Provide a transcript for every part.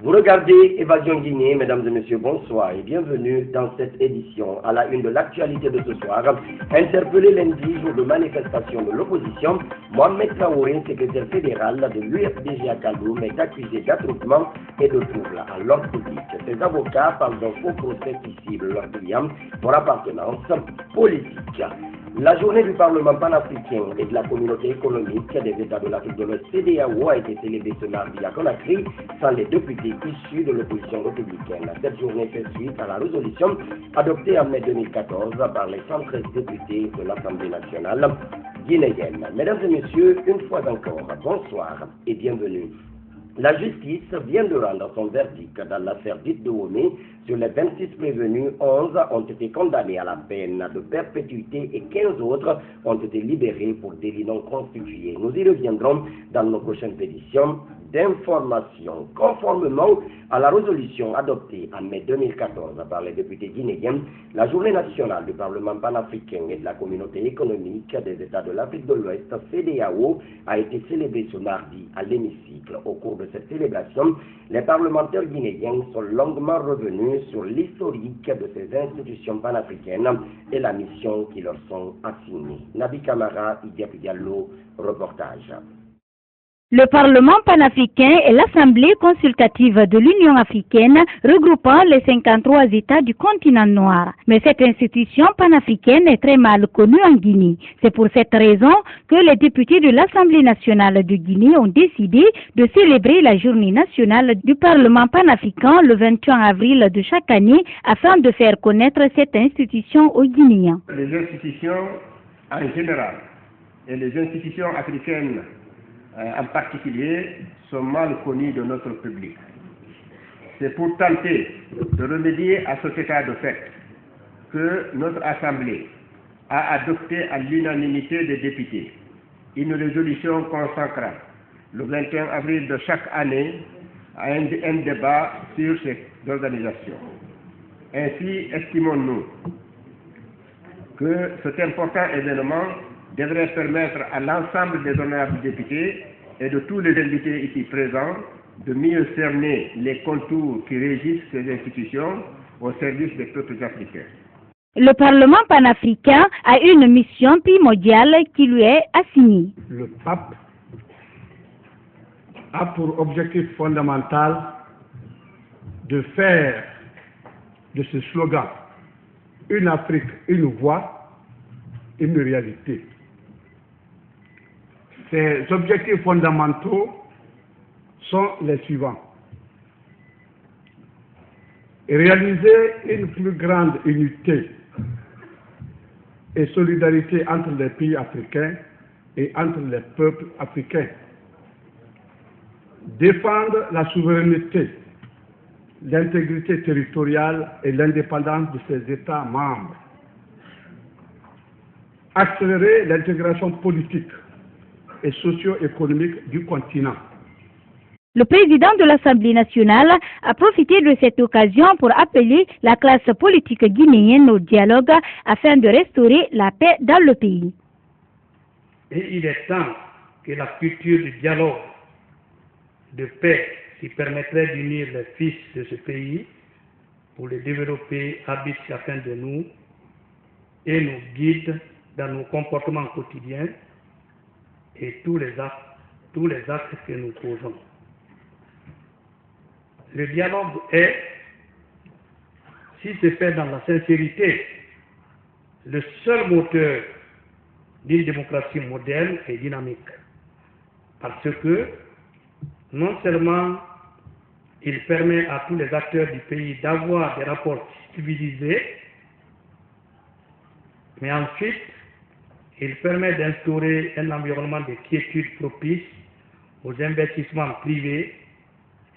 Vous regardez Évasion Guinée, mesdames et messieurs, bonsoir et bienvenue dans cette édition à la une de l'actualité de ce soir. Interpellé lundi, jour de manifestation de l'opposition, Mohamed Traoré, secrétaire fédéral de l'UFDG à Kaloum, est accusé d'attroupement et de trouble à l'ordre public. Ses avocats parlent d'un faux procès qui cible leur client pour appartenance politique. La journée du Parlement panafricain et de la communauté économique des États de l'Afrique de l'Ouest, CEDEAO, a été célébrée ce mardi à Conakry sans les députés issus de l'opposition républicaine. Cette journée fait suite à la résolution adoptée en mai 2014 par les 113 députés de l'Assemblée nationale guinéenne. Mesdames et messieurs, une fois encore, bonsoir et bienvenue. La justice vient de rendre son verdict dans l'affaire dite de Womé. Sur les 26 prévenus, 11 ont été condamnés à la peine de perpétuité et 15 autres ont été libérés pour délit non constitué. Nous y reviendrons dans nos prochaines éditions d'information. Conformément à la résolution adoptée en mai 2014 par les députés guinéens, la journée nationale du Parlement panafricain et de la communauté économique des États de l'Afrique de l'Ouest, CEDEAO, a été célébrée ce mardi à l'hémicycle. Au cours de cette célébration, les parlementaires guinéens sont longuement revenus sur l'historique de ces institutions panafricaines et la mission qui leur sont assignées. Nabi Kamara, Idiap Diallo, reportage. Le Parlement panafricain est l'Assemblée consultative de l'Union africaine regroupant les 53 États du continent noir. Mais cette institution panafricaine est très mal connue en Guinée. C'est pour cette raison que les députés de l'Assemblée nationale de Guinée ont décidé de célébrer la journée nationale du Parlement panafricain le 21 avril de chaque année afin de faire connaître cette institution aux Guinéens. Les institutions en général et les institutions africaines en particulier, sont mal connus de notre public. C'est pour tenter de remédier à cet état de fait que notre Assemblée a adopté à l'unanimité des députés une résolution consacrant le 21 avril de chaque année à un débat sur ces organisations. Ainsi, estimons-nous que cet important événement devrait permettre à l'ensemble des honorables députés et de tous les invités ici présents de mieux cerner les contours qui régissent ces institutions au service des peuples africains. Le Parlement panafricain a une mission primordiale qui lui est assignée. Le pape a pour objectif fondamental de faire de ce slogan « Une Afrique, une voix » une réalité. Ces objectifs fondamentaux sont les suivants. Réaliser une plus grande unité et solidarité entre les pays africains et entre les peuples africains. Défendre la souveraineté, l'intégrité territoriale et l'indépendance de ces États membres. Accélérer l'intégration politique et socio-économique du continent. Le président de l'Assemblée nationale a profité de cette occasion pour appeler la classe politique guinéenne au dialogue afin de restaurer la paix dans le pays. Et il est temps que la culture du dialogue, de paix, qui permettrait d'unir les fils de ce pays pour les développer habite chacun de nous et nous guide dans nos comportements quotidiens et tous les actes que nous posons. Le dialogue est, s'il se fait dans la sincérité, le seul moteur d'une démocratie moderne et dynamique. Parce que, non seulement il permet à tous les acteurs du pays d'avoir des rapports civilisés, mais ensuite, il permet d'instaurer un environnement de quiétude propice aux investissements privés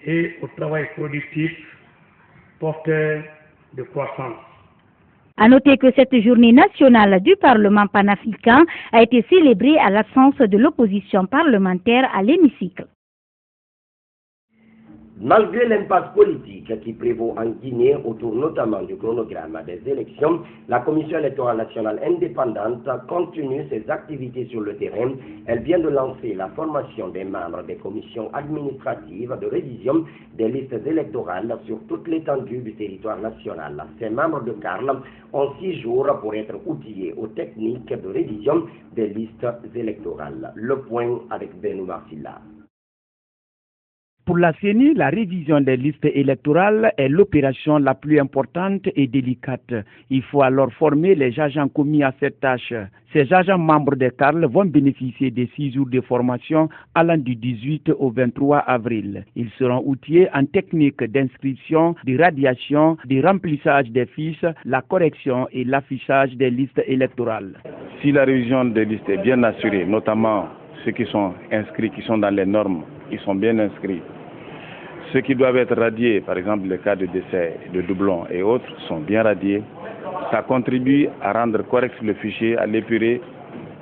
et au travail productif porteur de croissance. À noter que cette journée nationale du Parlement panafricain a été célébrée à l'absence de l'opposition parlementaire à l'hémicycle. Malgré l'impasse politique qui prévaut en Guinée autour notamment du chronogramme des élections, la Commission électorale nationale indépendante continue ses activités sur le terrain. Elle vient de lancer la formation des membres des commissions administratives de révision des listes électorales sur toute l'étendue du territoire national. Ces membres de CARL ont 6 jours pour être outillés aux techniques de révision des listes électorales. Le point avec Benoît Marcilla. Pour la CENI, la révision des listes électorales est l'opération la plus importante et délicate. Il faut alors former les agents commis à cette tâche. Ces agents membres des CARL vont bénéficier des 6 jours de formation allant du 18 au 23 avril. Ils seront outillés en technique d'inscription, de radiation, de remplissage des fiches, la correction et l'affichage des listes électorales. Si la révision des listes est bien assurée, notamment ceux qui sont inscrits, qui sont dans les normes, ils sont bien inscrits. Ceux qui doivent être radiés, par exemple le cas de décès, de doublons et autres, sont bien radiés. Ça contribue à rendre correct le fichier, à l'épurer.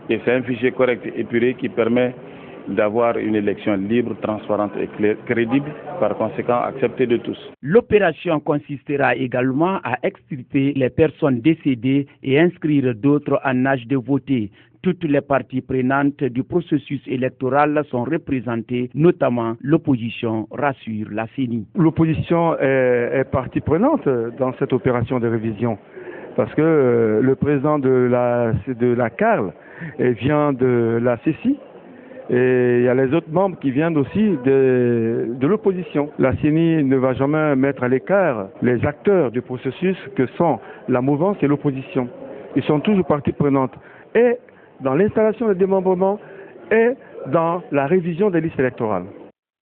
Et c'est un fichier correct et épuré qui permet d'avoir une élection libre, transparente et crédible, par conséquent acceptée de tous. L'opération consistera également à extirper les personnes décédées et inscrire d'autres en âge de voter. Toutes les parties prenantes du processus électoral sont représentées, notamment l'opposition, rassure la CENI. L'opposition est partie prenante dans cette opération de révision, parce que le président de la CARL vient de la CECI, et il y a les autres membres qui viennent aussi de l'opposition. La CENI ne va jamais mettre à l'écart les acteurs du processus que sont la mouvance et l'opposition. Ils sont toujours partie prenante, et dans l'installation des démembrements et dans la révision des listes électorales.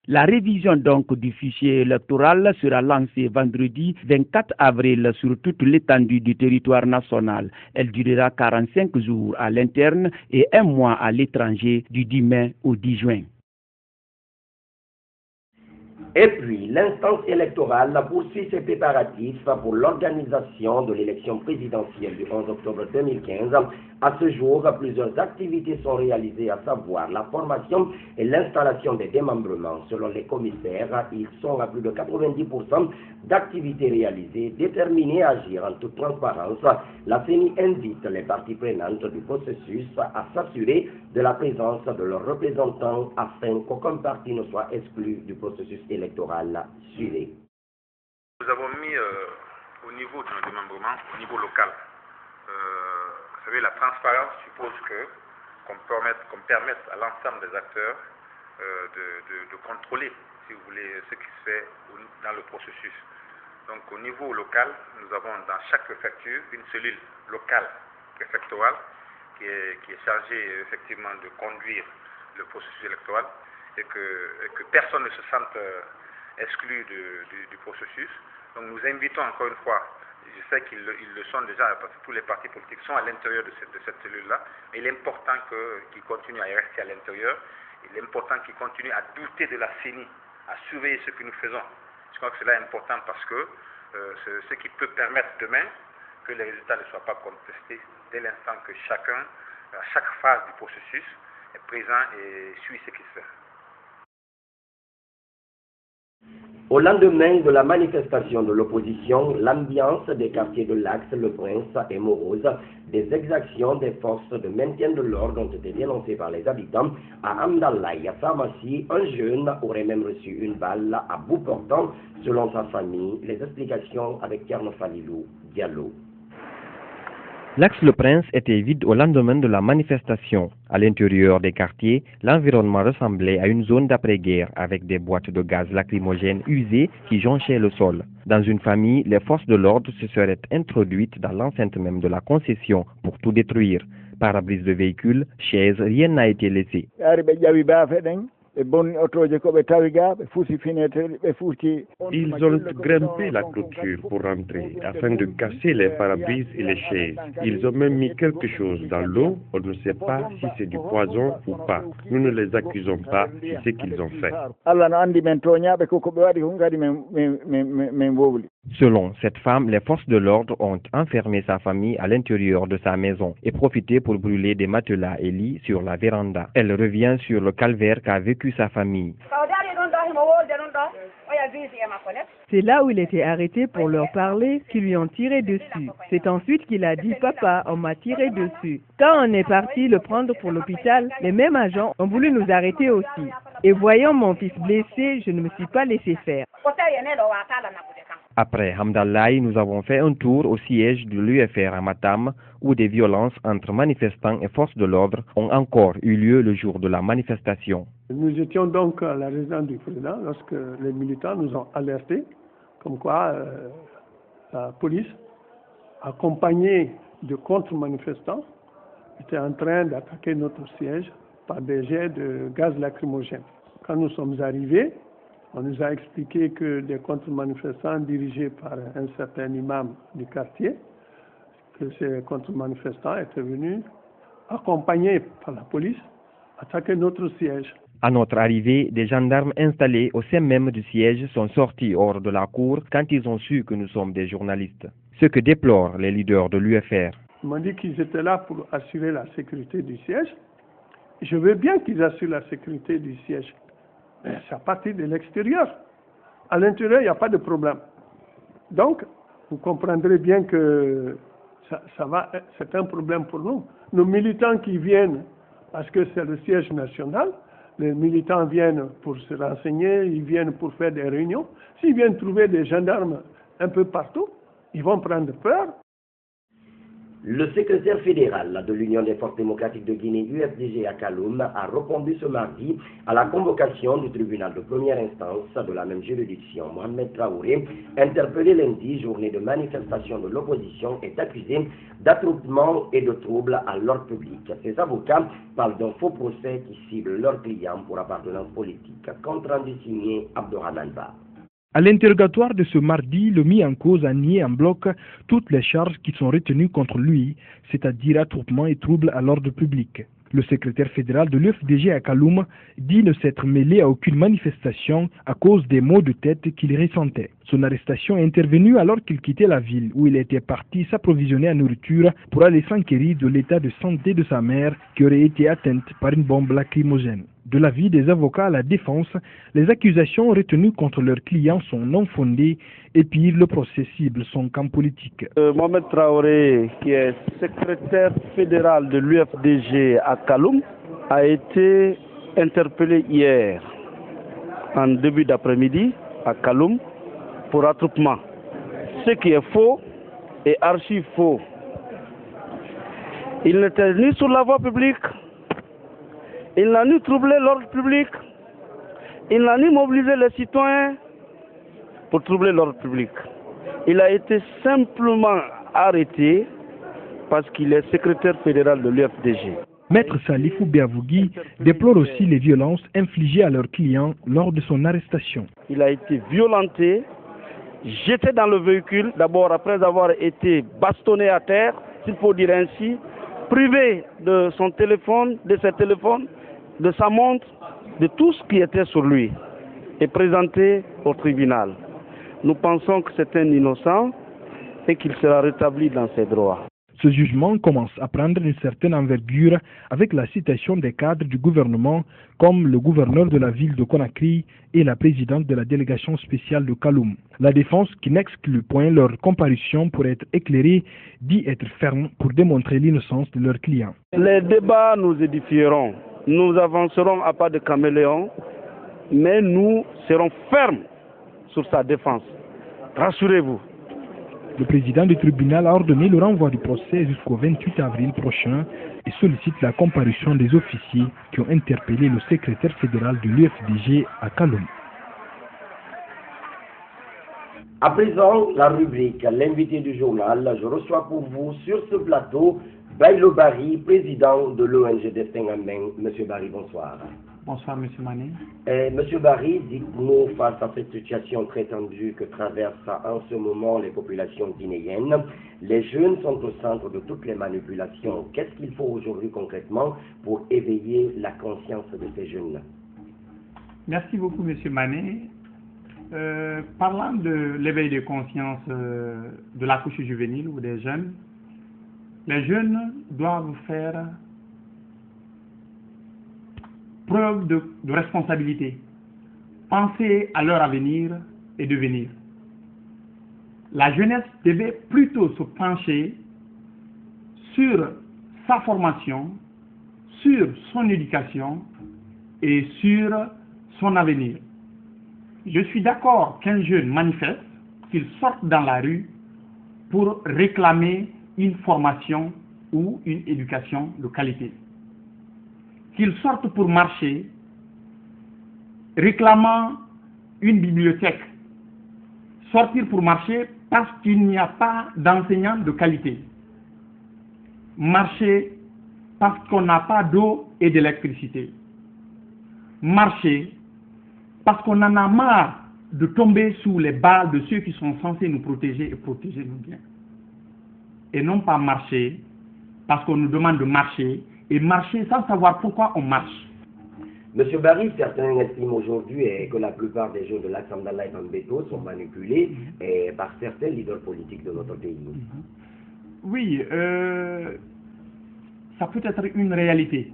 La révision donc du fichier électoral sera lancée vendredi 24 avril sur toute l'étendue du territoire national. Elle durera 45 jours à l'interne et 1 mois à l'étranger du 10 mai au 10 juin. Et puis, l'instance électorale poursuit ses préparatifs pour l'organisation de l'élection présidentielle du 11 octobre 2015. À ce jour, plusieurs activités sont réalisées, à savoir la formation et l'installation des démembrements. Selon les commissaires, ils sont à plus de 90% d'activités réalisées, déterminés à agir en toute transparence. La CENI invite les parties prenantes du processus à s'assurer de la présence de leurs représentants afin qu'aucun parti ne soit exclu du processus électoral suivi. Nous avons mis au niveau de nos démembrements, au niveau local, vous savez, la transparence suppose qu'on permette à l'ensemble des acteurs de contrôler, si vous voulez, ce qui se fait dans le processus. Donc au niveau local, nous avons dans chaque préfecture une cellule locale préfectorale qui est chargée effectivement de conduire le processus électoral et que personne ne se sente exclu du processus. Donc nous invitons encore une fois, je sais qu'ils le sont déjà parce que tous les partis politiques sont à l'intérieur de cette cellule-là, mais il est important qu'ils continuent à y rester à l'intérieur, il est important qu'ils continuent à douter de la CENI, à surveiller ce que nous faisons. Je crois que cela est important parce que c'est ce qui peut permettre demain que les résultats ne soient pas contestés dès l'instant que chacun, à chaque phase du processus, est présent et suit ce qui se fait. Au lendemain de la manifestation de l'opposition, l'ambiance des quartiers de l'Axe, Le Prince et Morose, des exactions des forces de maintien de l'ordre ont été dénoncées par les habitants. À Amdalaï, pharmacie, un jeune aurait même reçu une balle à bout portant, selon sa famille. Les explications avec Tierno Falilou Diallo. L'Axe Le Prince était vide au lendemain de la manifestation. À l'intérieur des quartiers, l'environnement ressemblait à une zone d'après-guerre avec des boîtes de gaz lacrymogènes usées qui jonchaient le sol. Dans une famille, les forces de l'ordre se seraient introduites dans l'enceinte même de la concession pour tout détruire. Pare-brise de véhicules, chaises, rien n'a été laissé. Ils ont grimpé la clôture pour rentrer afin de casser les pare-brises et les chaises. Ils ont même mis quelque chose dans l'eau. On ne sait pas si c'est du poison ou pas. Nous ne les accusons pas, c'est ce qu'ils ont fait. Selon cette femme, les forces de l'ordre ont enfermé sa famille à l'intérieur de sa maison et profité pour brûler des matelas et lits sur la véranda. Elle revient sur le calvaire qu'a vécu sa famille. C'est là où il était arrêté pour leur parler qu'ils lui ont tiré dessus. C'est ensuite qu'il a dit « Papa, on m'a tiré dessus ». Quand on est parti le prendre pour l'hôpital, les mêmes agents ont voulu nous arrêter aussi. Et voyant mon fils blessé, je ne me suis pas laissé faire. Après Hamdallahi, nous avons fait un tour au siège de l'UFR à Matam, où des violences entre manifestants et forces de l'ordre ont encore eu lieu le jour de la manifestation. Nous étions donc à la résidence du président lorsque les militants nous ont alertés, comme quoi la police, accompagnée de contre-manifestants, était en train d'attaquer notre siège par des jets de gaz lacrymogène. Quand nous sommes arrivés, on nous a expliqué que des contre-manifestants dirigés par un certain imam du quartier, que ces contre-manifestants étaient venus, accompagnés par la police, attaquer notre siège. À notre arrivée, des gendarmes installés au sein même du siège sont sortis hors de la cour quand ils ont su que nous sommes des journalistes. Ce que déplorent les leaders de l'UFR. Ils m'ont dit qu'ils étaient là pour assurer la sécurité du siège. Je veux bien qu'ils assurent la sécurité du siège. Mais c'est à partir de l'extérieur. À l'intérieur, il n'y a pas de problème. Donc, vous comprendrez bien que c'est un problème pour nous. Nos militants qui viennent, parce que c'est le siège national, les militants viennent pour se renseigner, ils viennent pour faire des réunions. S'ils viennent trouver des gendarmes un peu partout, ils vont prendre peur. Le secrétaire fédéral de l'Union des forces démocratiques de Guinée, UFDG à Kaloum, a répondu ce mardi à la convocation du tribunal de première instance de la même juridiction. Mohamed Traoré, interpellé lundi, journée de manifestation de l'opposition, est accusé d'attroupement et de troubles à l'ordre public. Ses avocats parlent d'un faux procès qui cible leurs clients pour appartenance politique. Compte rendu signé Abdourahmane Ba. À l'interrogatoire de ce mardi, le mis en cause a nié en bloc toutes les charges qui sont retenues contre lui, c'est-à-dire attroupement et troubles à l'ordre public. Le secrétaire fédéral de l'UFDG à Kaloum dit ne s'être mêlé à aucune manifestation à cause des maux de tête qu'il ressentait. Son arrestation est intervenue alors qu'il quittait la ville où il était parti s'approvisionner en nourriture pour aller s'enquérir de l'état de santé de sa mère qui aurait été atteinte par une bombe lacrymogène. De l'avis des avocats à la défense, les accusations retenues contre leurs clients sont non fondées et pire, le procès cible son camp politique. Mohamed Traoré, qui est secrétaire fédéral de l'UFDG à Kaloum, a été interpellé hier en début d'après-midi à Kaloum pour attroupement. Ce qui est faux et archi faux. Il n'était ni sur la voie publique, il n'a ni troublé l'ordre public, il n'a ni mobilisé les citoyens pour troubler l'ordre public. Il a été simplement arrêté parce qu'il est secrétaire fédéral de l'UFDG. Maître Salifou Biavougui déplore aussi les violences infligées à leurs clients lors de son arrestation. Il a été violenté, jeté dans le véhicule, d'abord après avoir été bastonné à terre, s'il faut dire ainsi, privé de son téléphone, de ses téléphones, de sa montre, de tout ce qui était sur lui, et présenté au tribunal. Nous pensons que c'est un innocent et qu'il sera rétabli dans ses droits. Ce jugement commence à prendre une certaine envergure avec la citation des cadres du gouvernement comme le gouverneur de la ville de Conakry et la présidente de la délégation spéciale de Kaloum. La défense, qui n'exclut point leur comparution pour être éclairée, dit être ferme pour démontrer l'innocence de leurs clients. Les débats nous édifieront. Nous avancerons à pas de caméléon, mais nous serons fermes sur sa défense. Rassurez-vous. Le président du tribunal a ordonné le renvoi du procès jusqu'au 28 avril prochain et sollicite la comparution des officiers qui ont interpellé le secrétaire fédéral de l'UFDG à Kaloum. À présent, la rubrique L'invité du journal. Je reçois pour vous sur ce plateau Bailo Barry, président de l'ONG Destin en Main. Monsieur Barry, bonsoir. Bonsoir, Monsieur Mané. Monsieur Barry, dites-nous, face à cette situation très tendue que traversent en ce moment les populations guinéennes, les jeunes sont au centre de toutes les manipulations. Qu'est-ce qu'il faut aujourd'hui concrètement pour éveiller la conscience de ces jeunes? Merci beaucoup, Monsieur Mané. Parlant de l'éveil de conscience de la couche juvénile ou des jeunes, les jeunes doivent faire preuve de responsabilité. penser à leur avenir et devenir. La jeunesse devait plutôt se pencher sur sa formation, sur son éducation et sur son avenir. Je suis d'accord qu'un jeune manifeste, qu'il sorte dans la rue pour réclamer une formation ou une éducation de qualité. Qu'il sorte pour marcher, réclamant une bibliothèque. Sortir pour marcher parce qu'il n'y a pas d'enseignants de qualité. Marcher parce qu'on n'a pas d'eau et d'électricité. Marcher parce qu'on en a marre de tomber sous les balles de ceux qui sont censés nous protéger et protéger nos biens. Et non pas marcher parce qu'on nous demande de marcher et marcher sans savoir pourquoi on marche. Monsieur Barry, certains estiment aujourd'hui que la plupart des jeunes de l'Axe Amdalaï Bambeto sont manipulés par certains leaders politiques de notre pays. Oui, ça peut être une réalité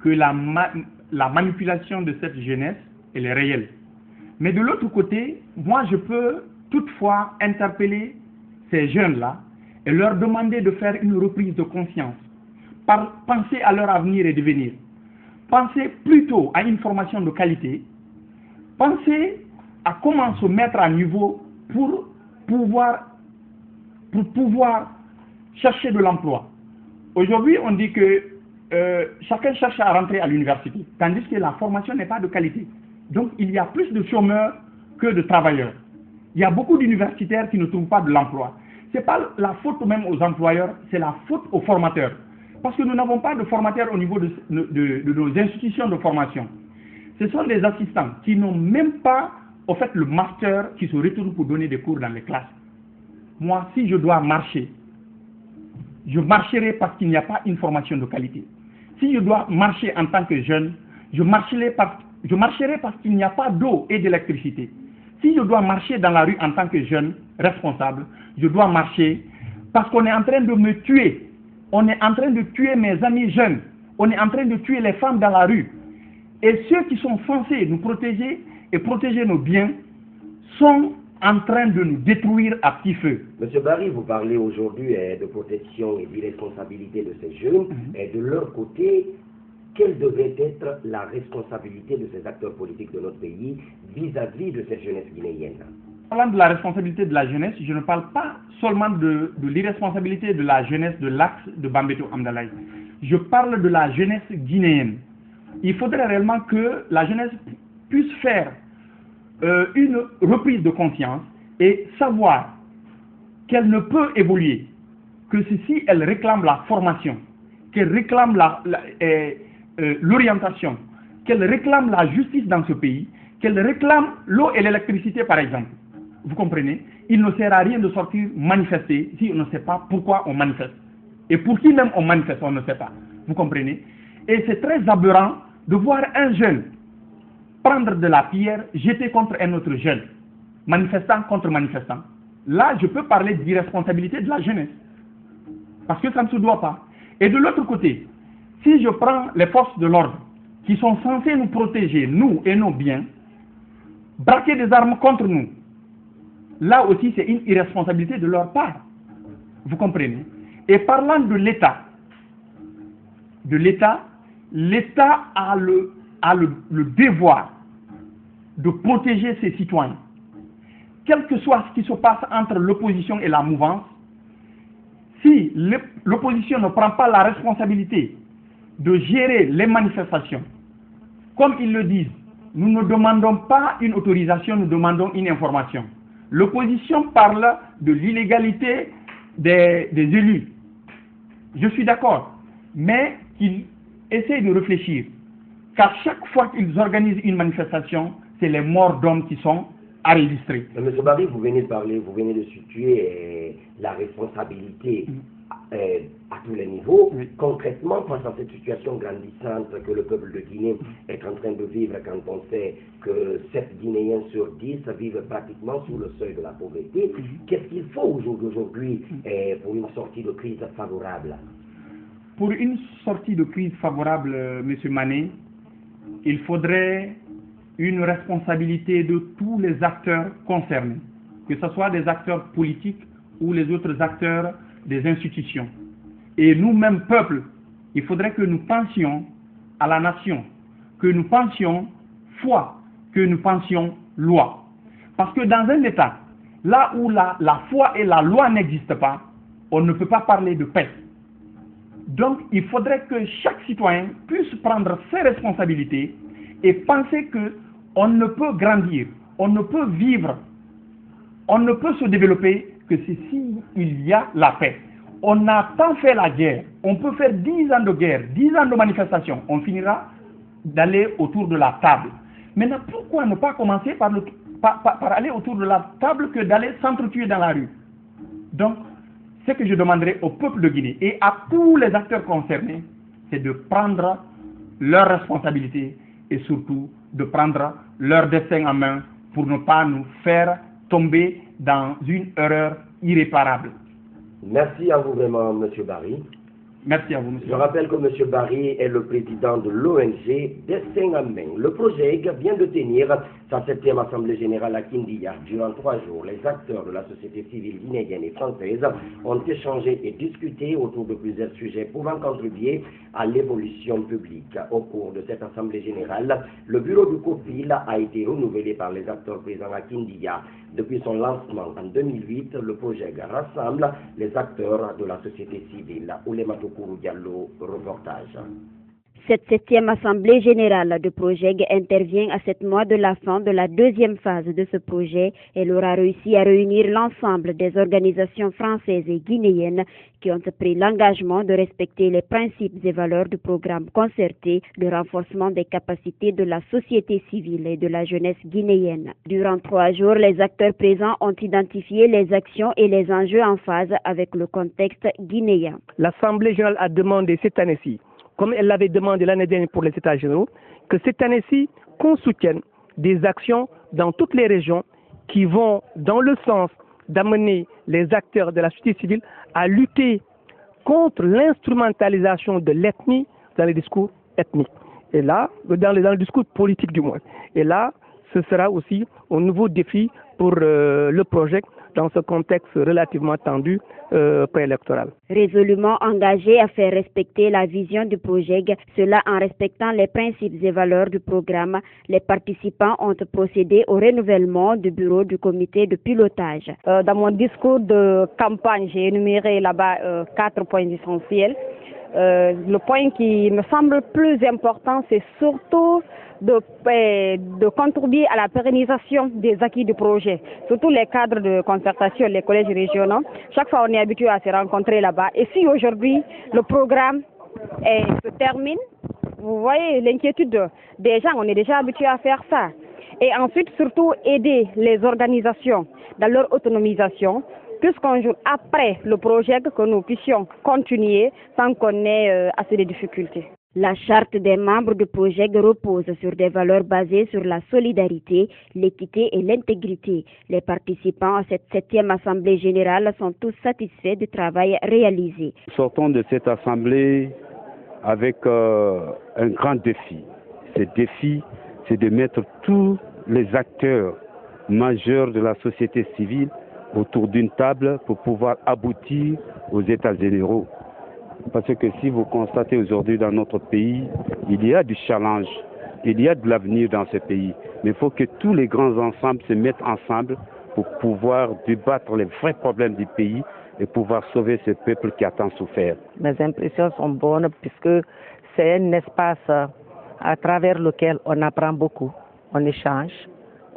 que la manipulation de cette jeunesse, elle est réelle. Mais de l'autre côté, moi je peux toutefois interpeller ces jeunes-là et leur demander de faire une reprise de conscience, penser à leur avenir et devenir. Pensez plutôt à une formation de qualité. Pensez à comment se mettre à niveau pour pouvoir chercher de l'emploi. Aujourd'hui, on dit que chacun cherche à rentrer à l'université, tandis que la formation n'est pas de qualité. Donc, il y a plus de chômeurs que de travailleurs. Il y a beaucoup d'universitaires qui ne trouvent pas de l'emploi. Ce n'est pas la faute même aux employeurs, c'est la faute aux formateurs. Parce que nous n'avons pas de formateurs au niveau de nos institutions de formation. Ce sont des assistants qui n'ont même pas, au fait, le master qui se retourne pour donner des cours dans les classes. Moi, si je dois marcher, je marcherai parce qu'il n'y a pas une formation de qualité. Si je dois marcher en tant que jeune, je marcherai parce qu'il n'y a pas d'eau et d'électricité. Si je dois marcher dans la rue en tant que jeune responsable, je dois marcher parce qu'on est en train de me tuer. On est en train de tuer mes amis jeunes. On est en train de tuer les femmes dans la rue. Et ceux qui sont censés nous protéger et protéger nos biens sont en train de nous détruire à petit feu. Monsieur Barry, vous parlez aujourd'hui de protection et d'irresponsabilité de ces jeunes. Et de leur côté, quelle devrait être la responsabilité de ces acteurs politiques de notre pays vis-à-vis de cette jeunesse guinéenne? Parlant de la responsabilité de la jeunesse, je ne parle pas seulement de l'irresponsabilité de la jeunesse de l'Axe de Bambeto Amdalaï. Je parle de la jeunesse guinéenne. Il faudrait réellement que la jeunesse puisse faire une reprise de conscience et savoir qu'elle ne peut évoluer que si elle réclame la formation, qu'elle réclame l'orientation, qu'elle réclame la justice dans ce pays, qu'elle réclame l'eau et l'électricité par exemple. Vous comprenez? Il ne sert à rien de sortir manifester si on ne sait pas pourquoi on manifeste. Et pour qui même on manifeste, on ne sait pas. Vous comprenez? Et c'est très aberrant de voir un jeune prendre de la pierre, jeter contre un autre jeune, manifestant contre manifestant. Là, je peux parler d'irresponsabilité de la jeunesse. Parce que ça ne se doit pas. Et de l'autre côté, si je prends les forces de l'ordre qui sont censées nous protéger, nous et nos biens, braquer des armes contre nous, là aussi c'est une irresponsabilité de leur part. Vous comprenez? Et parlant de l'État, l'État a le devoir de protéger ses citoyens. Quel que soit ce qui se passe entre l'opposition et la mouvance, si l'opposition ne prend pas la responsabilité de gérer les manifestations, comme ils le disent, nous ne demandons pas une autorisation, nous demandons une information. L'opposition parle de l'illégalité des élus. Je suis d'accord, mais qu'ils essayent de réfléchir. Car chaque fois qu'ils organisent une manifestation, c'est les morts d'hommes qui sont à enregistrer. Monsieur Barry, vous venez de situer la responsabilité à tous les niveaux. Oui. Concrètement, face à cette situation grandissante que le peuple de Guinée est en train de vivre, quand on sait que 7 Guinéens sur 10 vivent pratiquement sous le seuil de la pauvreté, qu'est-ce qu'il faut aujourd'hui pour une sortie de crise favorable? Pour une sortie de crise favorable, M. Mané, il faudrait une responsabilité de tous les acteurs concernés, que ce soit des acteurs politiques ou les autres acteurs des institutions. Et nous-mêmes, peuple, il faudrait que nous pensions à la nation, que nous pensions foi, que nous pensions loi. Parce que dans un État, là où la foi et la loi n'existent pas, on ne peut pas parler de paix. Donc, il faudrait que chaque citoyen puisse prendre ses responsabilités et penser qu'on ne peut grandir, on ne peut vivre, on ne peut se développer que s'il y a la paix. On a tant fait la guerre, on peut faire 10 ans de guerre, 10 ans de manifestation, on finira d'aller autour de la table. Maintenant, pourquoi ne pas commencer par aller autour de la table que d'aller s'entretuer dans la rue? Donc, ce que je demanderai au peuple de Guinée et à tous les acteurs concernés, c'est de prendre leurs responsabilités et surtout de prendre leur destin en main pour ne pas nous faire tomber dans une erreur irréparable. Merci à vous vraiment, M. Barry. Merci à vous, monsieur. Je rappelle que M. Barry est le président de l'ONG Destin en main. Le projet vient de tenir sa 7e Assemblée générale à Kindia. Durant 3 jours, les acteurs de la société civile guinéenne et française ont échangé et discuté autour de plusieurs sujets pouvant contribuer à l'évolution publique. Au cours de cette Assemblée générale, le bureau du COPIL a été renouvelé par les acteurs présents à Kindia. Depuis son lancement en 2008, le projet rassemble les acteurs de la société civile. Oulématou Kourou Diallo, reportage. Cette 7e Assemblée générale de PROJEG intervient à 7 mois de la fin de la 2e phase de ce projet. Elle aura réussi à réunir l'ensemble des organisations françaises et guinéennes qui ont pris l'engagement de respecter les principes et valeurs du programme concerté de renforcement des capacités de la société civile et de la jeunesse guinéenne. Durant 3 jours, les acteurs présents ont identifié les actions et les enjeux en phase avec le contexte guinéen. L'Assemblée générale a demandé cette année-ci, comme elle l'avait demandé l'année dernière pour les États généraux, que cette année-ci, qu'on soutienne des actions dans toutes les régions qui vont dans le sens d'amener les acteurs de la société civile à lutter contre l'instrumentalisation de l'ethnie dans les discours ethniques. Et là, dans le discours politique du moins. Et là, ce sera aussi un nouveau défi pour le projet dans ce contexte relativement tendu préélectoral. Résolument engagé à faire respecter la vision du projet, cela en respectant les principes et valeurs du programme, les participants ont procédé au renouvellement du bureau du comité de pilotage. Dans mon discours de campagne, j'ai énuméré là-bas 4 points essentiels. Le point qui me semble plus important, c'est surtout de contribuer à la pérennisation des acquis du projet, surtout les cadres de concertation, les collèges régionaux. Chaque fois, on est habitué à se rencontrer là-bas. Et si aujourd'hui, le programme se termine, vous voyez l'inquiétude des gens, on est déjà habitué à faire ça. Et ensuite, surtout, aider les organisations dans leur autonomisation, puisqu'un jour après le projet, que nous puissions continuer sans qu'on ait assez de difficultés. La charte des membres du projet repose sur des valeurs basées sur la solidarité, l'équité et l'intégrité. Les participants à cette 7e Assemblée générale sont tous satisfaits du travail réalisé. Sortons de cette Assemblée avec un grand défi. Ce défi, c'est de mettre tous les acteurs majeurs de la société civile autour d'une table pour pouvoir aboutir aux États généraux. Parce que si vous constatez aujourd'hui dans notre pays, il y a du challenge, il y a de l'avenir dans ce pays. Mais il faut que tous les grands ensembles se mettent ensemble pour pouvoir débattre les vrais problèmes du pays et pouvoir sauver ce peuple qui a tant souffert. Mes impressions sont bonnes puisque c'est un espace à travers lequel on apprend beaucoup, on échange,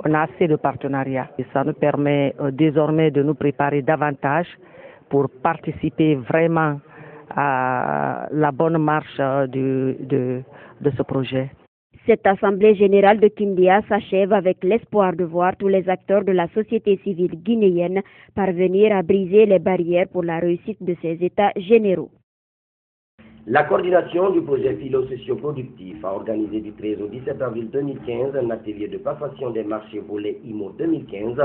on a assez de partenariats. Et ça nous permet désormais de nous préparer davantage pour participer vraiment à la bonne marche de ce projet. Cette Assemblée générale de Kindia s'achève avec l'espoir de voir tous les acteurs de la société civile guinéenne parvenir à briser les barrières pour la réussite de ces États généraux. La coordination du projet philo-socio-productif a organisé du 13 au 17 avril 2015 un atelier de passation des marchés volets IMO 2015.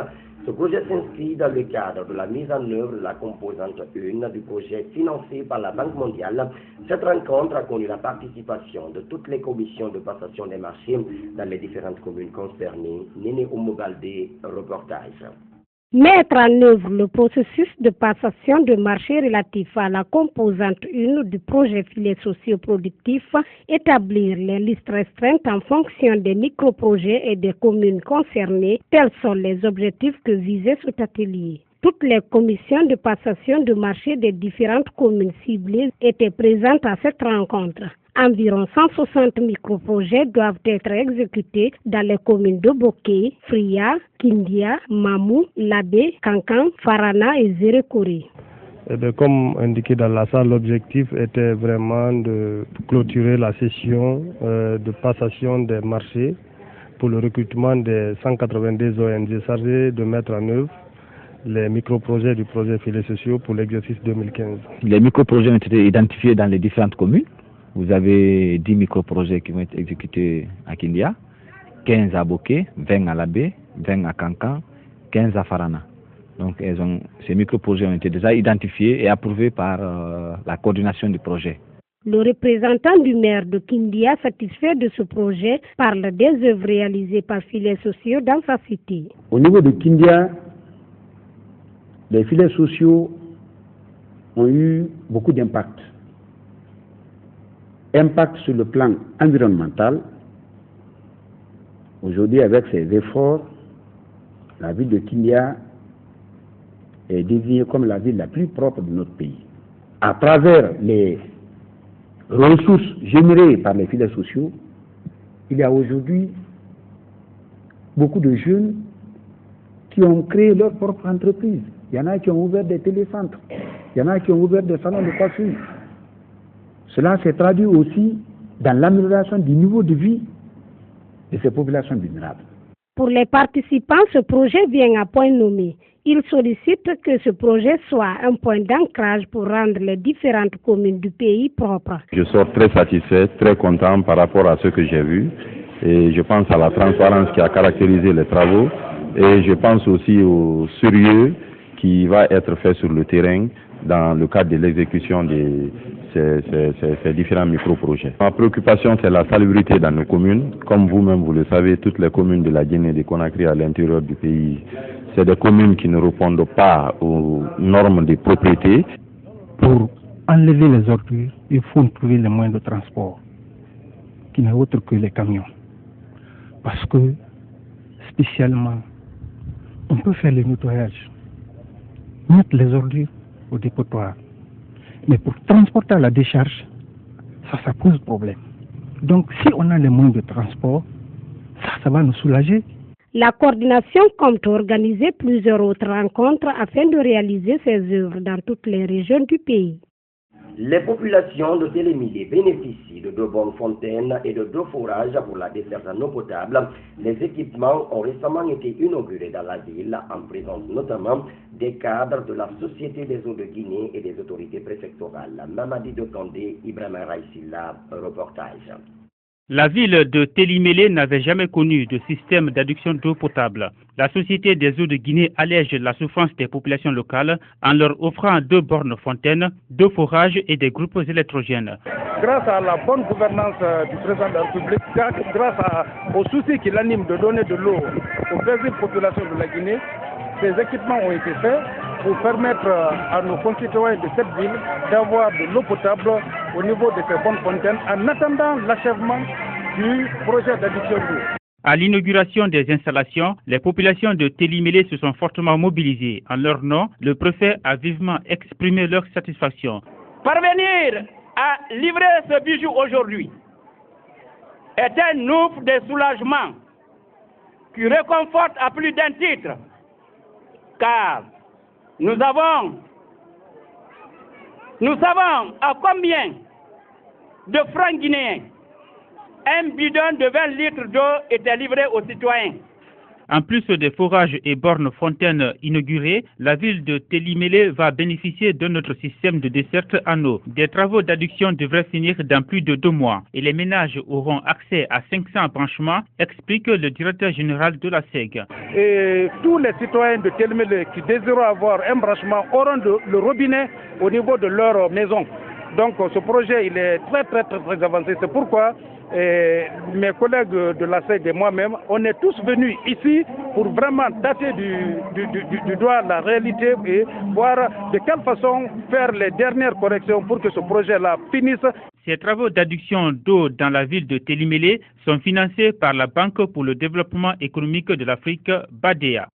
Ce projet s'inscrit dans le cadre de la mise en œuvre de la composante 1 du projet financé par la Banque mondiale. Cette rencontre a connu la participation de toutes les commissions de passation des marchés dans les différentes communes concernées. Néné Oumobalde, reportage. Mettre en œuvre le processus de passation de marché relatif à la composante 1 du projet filet socio-productif, établir les listes restreintes en fonction des microprojets et des communes concernées, tels sont les objectifs que visait cet atelier. Toutes les commissions de passation de marché des différentes communes ciblées étaient présentes à cette rencontre. Environ 160 microprojets doivent être exécutés dans les communes de Boké, Fria, Kindia, Mamou, Labé, Kankan, Farana et Zérekori. Comme indiqué dans la salle, l'objectif était vraiment de clôturer la session de passation des marchés pour le recrutement des 182 ONG chargés de mettre en œuvre les microprojets du projet filets sociaux pour l'exercice 2015. Les microprojets ont été identifiés dans les différentes communes. Vous avez 10 microprojets qui vont être exécutés à Kindia, 15 à Boké, 20 à Labé, 20 à Kankan, 15 à Farana. Donc ces microprojets ont été déjà identifiés et approuvés par la coordination du projet. Le représentant du maire de Kindia, satisfait de ce projet, parle des œuvres réalisées par filets sociaux dans sa cité. Au niveau de Kindia, les filets sociaux ont eu beaucoup d'impact. Impact sur le plan environnemental. Aujourd'hui, avec ces efforts, la ville de Kindia est désignée comme la ville la plus propre de notre pays. À travers les ressources générées par les filets sociaux, il y a aujourd'hui beaucoup de jeunes qui ont créé leur propre entreprise. Il y en a qui ont ouvert des télécentres, il y en a qui ont ouvert des salons de coiffure. Cela s'est traduit aussi dans l'amélioration du niveau de vie de ces populations vulnérables. Pour les participants, ce projet vient à point nommé. Ils sollicitent que ce projet soit un point d'ancrage pour rendre les différentes communes du pays propres. Je sors très satisfait, très content par rapport à ce que j'ai vu. Et je pense à la transparence qui a caractérisé les travaux. Et je pense aussi au sérieux qui va être fait sur le terrain dans le cadre de l'exécution de ces différents micro-projets. Ma préoccupation, c'est la salubrité dans nos communes. Comme vous-même, vous le savez, toutes les communes de la Guinée et de Conakry à l'intérieur du pays, c'est des communes qui ne répondent pas aux normes de propriété. Pour enlever les ordures, il faut trouver les moyens de transport, qui n'est autre que les camions. Parce que, spécialement, on peut faire le nettoyage, mettre les ordures au dépotoir. Mais pour transporter à la décharge, ça pose problème. Donc si on a les moyens de transport, ça va nous soulager. La coordination compte organiser plusieurs autres rencontres afin de réaliser ces œuvres dans toutes les régions du pays. Les populations de Télémilé bénéficient de 2 bonnes fontaines et de 2 forages pour la desserte en eau potable. Les équipements ont récemment été inaugurés dans la ville, en présence notamment des cadres de la Société des eaux de Guinée et des autorités préfectorales. Mamadi de Kandé, Ibrahima Raïsila, reportage. La ville de Télimélé n'avait jamais connu de système d'adduction d'eau potable. La Société des eaux de Guinée allège la souffrance des populations locales en leur offrant 2 bornes fontaines, 2 forages et des groupes électrogènes. Grâce à la bonne gouvernance du président de la République, grâce au souci qu'il anime de donner de l'eau aux paisibles populations de la Guinée, ces équipements ont été faits pour permettre à nos concitoyens de cette ville d'avoir de l'eau potable au niveau de ces bonnes fontaines en attendant l'achèvement du projet d'adduction d'eau. À l'inauguration des installations, les populations de Télimélé se sont fortement mobilisées. En leur nom, le préfet a vivement exprimé leur satisfaction. Parvenir à livrer ce bijou aujourd'hui est un ouf de soulagement qui réconforte à plus d'un titre, car nous savons à combien de francs guinéens un bidon de 20 litres d'eau était livré aux citoyens. En plus des forages et bornes fontaines inaugurées, la ville de Télimélé va bénéficier d'un autre système de desserte en eau. Des travaux d'adduction devraient finir dans plus de 2 mois et les ménages auront accès à 500 branchements, explique le directeur général de la SEG. Et tous les citoyens de Télimélé qui désirent avoir un branchement auront le robinet au niveau de leur maison. Donc ce projet il est très avancé. C'est pourquoi mes collègues de la SEG et moi-même, on est tous venus ici pour vraiment tâter du doigt la réalité et voir de quelle façon faire les dernières corrections pour que ce projet-là finisse. Ces travaux d'adduction d'eau dans la ville de Télimélé sont financés par la Banque pour le développement économique de l'Afrique, BADEA.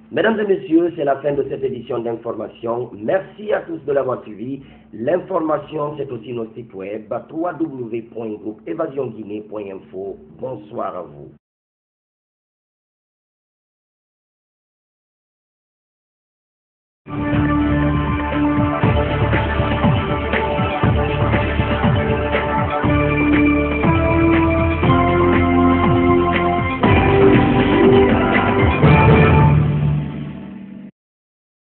Mesdames et messieurs, c'est la fin de cette édition d'information. Merci à tous de l'avoir suivi. L'information, c'est aussi notre site web www.groupeevasionguinée.info. Bonsoir à vous.